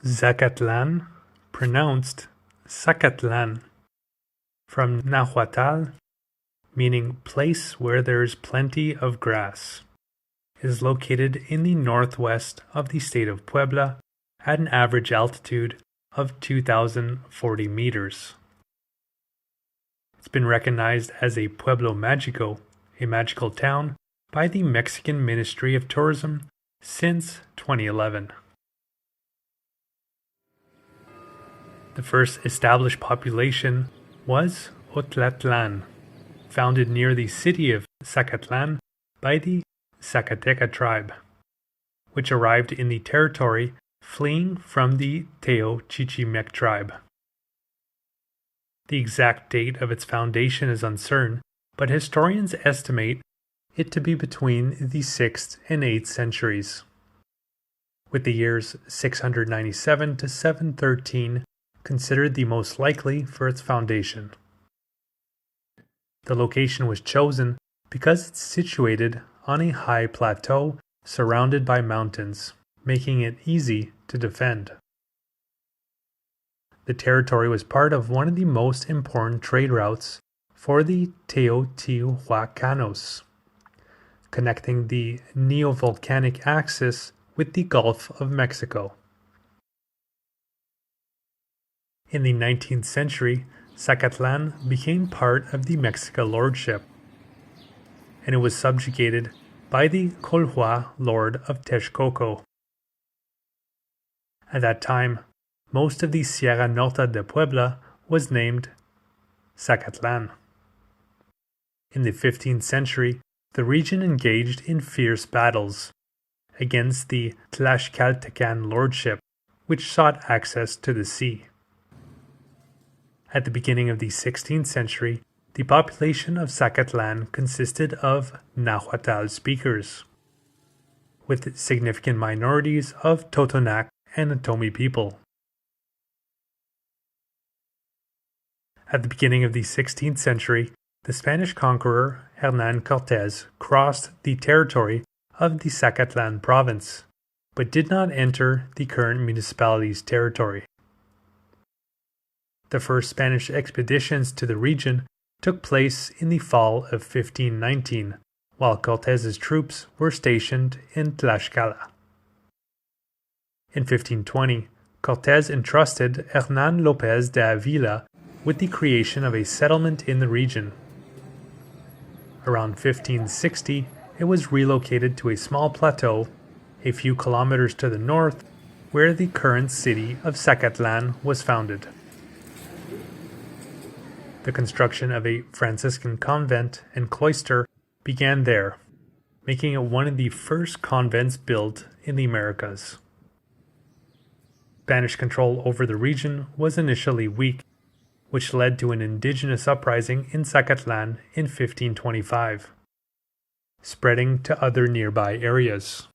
Zacatlan, pronounced Zacatlán, from Nahuatl, meaning place where there is plenty of grass, is located in the northwest of the state of Puebla at an average altitude of 2,040 meters. It's been recognized as a Pueblo Mágico, a magical town, by the Mexican Ministry of Tourism since 2011. The first established population was Zacatlan, founded near the city of Zacatlan by the Zacateca tribe, which arrived in the territory fleeing from the Teo-Chichimec tribe. The exact date of its foundation is uncertain, but historians estimate it to be between the 6th and 8th centuries, with the years 697 to 713 considered the most likely for its foundation. The location was chosen because it's situated on a high plateau surrounded by mountains, making it easy to defend. The territory was part of one of the most important trade routes for the Teotihuacanos, connecting the neovolcanic axis with the Gulf of Mexico. In the 19th century, Zacatlan became part of the Mexica lordship, and it was subjugated by the Colhua Lord of Texcoco. At that time, most of the Sierra Norte de Puebla was named Zacatlan. In the 15th century, the region engaged in fierce battles against the Tlaxcaltecan lordship, which sought access to the sea. At the beginning of the 16th century, the population of Zacatlan consisted of Nahuatl speakers, with significant minorities of Totonac and Otomi people. At the beginning of the 16th century, the Spanish conqueror Hernán Cortés crossed the territory of the Zacatlan province, but did not enter the current municipality's territory. The first Spanish expeditions to the region took place in the fall of 1519, while Cortés's troops were stationed in Tlaxcala. In 1520, Cortés entrusted Hernán López de Avila with the creation of a settlement in the region. Around 1560, it was relocated to a small plateau a few kilometers to the north, where the current city of Zacatlan was founded. The construction of a Franciscan convent and cloister began there, making it one of the first convents built in the Americas. Spanish control over the region was initially weak, which led to an indigenous uprising in Zacatlan in 1525, spreading to other nearby areas.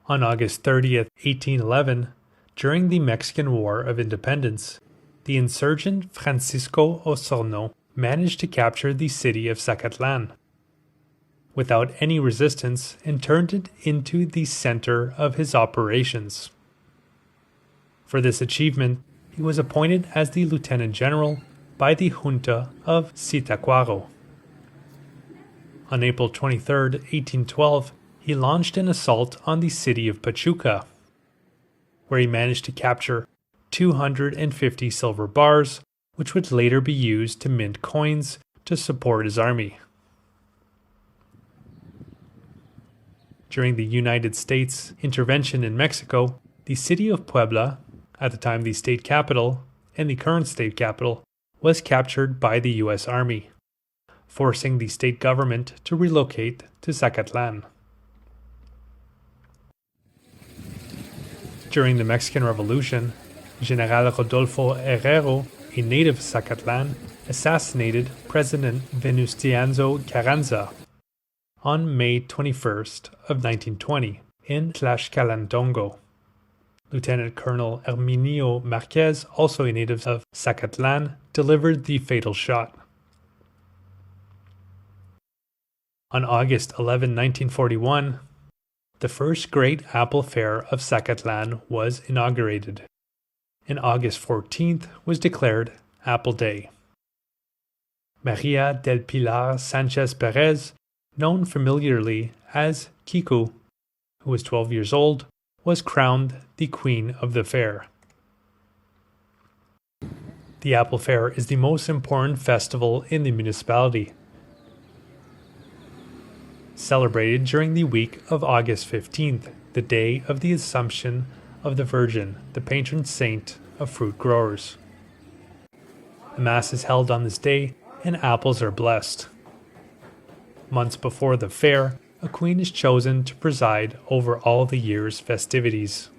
On August 30th, 1811, during the Mexican War of Independence, the insurgent Francisco Osorno managed to capture the city of Zacatlan without any resistance and turned it into the center of his operations. For this achievement, he was appointed as the lieutenant general by the junta of Zitácuaro. On April 23, 1812, he launched an assault on the city of Pachuca, where he managed to capture 250 silver bars, which would later be used to mint coins to support his army. During the United States intervention in Mexico, the city of Puebla, at the time the state capital and the current state capital, was captured by the U.S. Army, forcing the state government to relocate to Zacatlan. During the Mexican Revolution, General Rodolfo Herrero, a native of Zacatlan, assassinated President Venustiano Carranza on May 21st of 1920 in Tlaxcalantongo. Lieutenant Colonel Herminio Marquez, also a native of Zacatlan, delivered the fatal shot. On August 11, 1941, the first great apple fair of Zacatlan was inaugurated, and August 14th was declared Apple Day. Maria del Pilar Sanchez Perez, known familiarly as Kiku, who was 12 years old, was crowned the Queen of the Fair. The Apple Fair is the most important festival in the municipality, celebrated during the week of August 15th, the day of the Assumption of the Virgin, the patron saint of fruit growers. A mass is held on this day, and apples are blessed. Months before the fair, a queen is chosen to preside over all the year's festivities.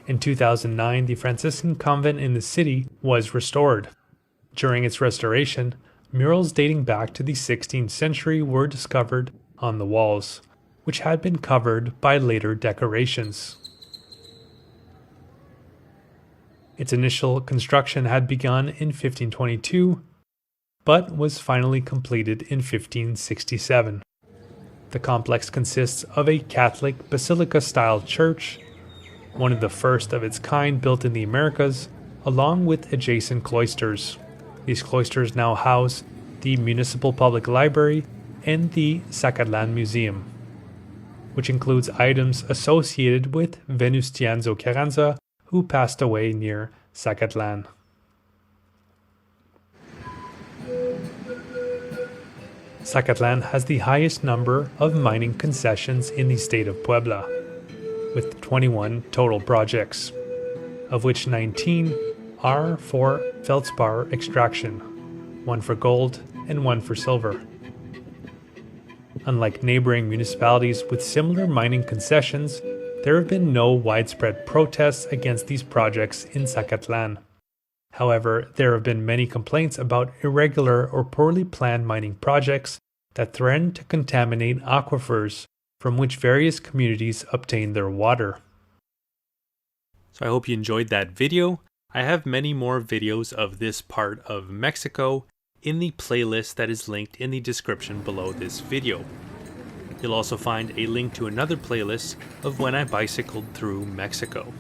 In 2009, the Franciscan convent in the city was restored. During its restoration, murals dating back to the 16th century were discovered on the walls, which had been covered by later decorations. Its initial construction had begun in 1522, but was finally completed in 1567. The complex consists of a Catholic basilica-style church, one of the first of its kind built in the Americas, along with adjacent cloisters. These cloisters now house the Municipal Public Library and the Zacatlan Museum, which includes items associated with Venustiano Carranza, who passed away near Zacatlan. Zacatlan has the highest number of mining concessions in the state of Puebla, with 21 total projects, of which 19 are for feldspar extraction, one for gold and one for silver. Unlike neighboring municipalities with similar mining concessions, there have been no widespread protests against these projects in Zacatlan. However, there have been many complaints about irregular or poorly planned mining projects that threaten to contaminate aquifers from which various communities obtain their water. So I hope you enjoyed that video. I have many more videos of this part of Mexico in the playlist that is linked in the description below this video. You'll also find a link to another playlist of when I bicycled through Mexico.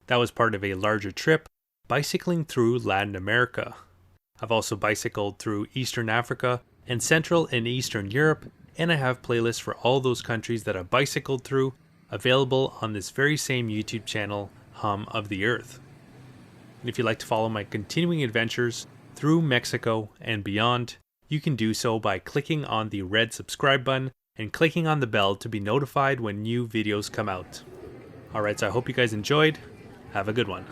That was part of a larger trip, bicycling through Latin America. I've also bicycled through Eastern Africa and Central and Eastern Europe, and I have playlists for all those countries that I've bicycled through available on this very same YouTube channel, Hum of the Earth. And if you'd like to follow my continuing adventures through Mexico and beyond, you can do so by clicking on the red subscribe button and clicking on the bell to be notified when new videos come out. Alright, so I hope you guys enjoyed. Have a good one.